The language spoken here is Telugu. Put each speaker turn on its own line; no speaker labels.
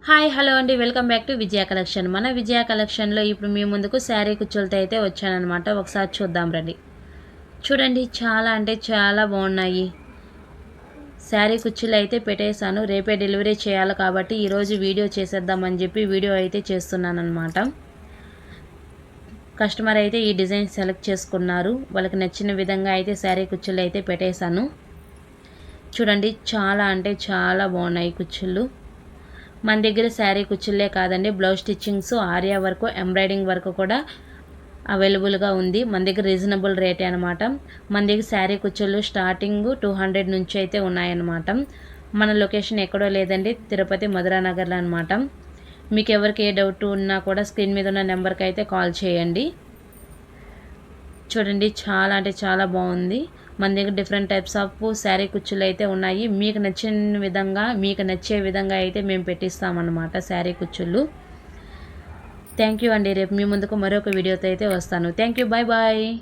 హాయ్ హలో అండి, welcome back to Vijaya collection. మన విజయ కలెక్షన్లో ఇప్పుడు మీ ముందుకు శారీ కుచ్చులతో అయితే వచ్చానమాట. ఒకసారి చూద్దాం రండి. చూడండి, చాలా అంటే చాలా బాగున్నాయి. శారీ కుచ్చులు అయితే పెట్టేశాను. రేపే డెలివరీ చేయాలి కాబట్టి ఈరోజు వీడియో చేసేద్దామని చెప్పి వీడియో అయితే చేస్తున్నాను అనమాట. కస్టమర్ అయితే ఈ డిజైన్ సెలెక్ట్ చేసుకున్నారు. వాళ్ళకి నచ్చిన విధంగా అయితే శారీ కుచ్చులు అయితే పెట్టేశాను. చూడండి, చాలా అంటే చాలా బాగున్నాయి కుచ్చుళ్ళు. మన దగ్గర శారీ కుచ్చుళ్ళే కాదండి, blouse stitchings, Arya work, embroidering work కూడా అవైలబుల్గా ఉంది. మన దగ్గర రీజనబుల్ రేటే అనమాట. మన దగ్గర శారీ కుచ్చుళ్ళు స్టార్టింగ్ 200 నుంచి అయితే ఉన్నాయన్నమాట. మన లొకేషన్ ఎక్కడో లేదండి, తిరుపతి మధురానగర్లో అనమాట. మీకు ఎవరికి ఏ డౌట్ ఉన్నా కూడా స్క్రీన్ మీద ఉన్న నెంబర్కి అయితే కాల్ చేయండి. చూడండి, చాలా అంటే చాలా బాగుంది. మన దగ్గర డిఫరెంట్ టైప్స్ ఆఫ్ శారీ కుచ్చులు అయితే ఉన్నాయి. మీకు నచ్చిన విధంగా, మీకు నచ్చే విధంగా అయితే మేము పెట్టిస్తామన్నమాట శారీ కుచ్చుళ్ళు. థ్యాంక్ యూ అండి. రేపు మీ ముందుకు మరొక వీడియోతో అయితే వస్తాను. Thank you, bye bye.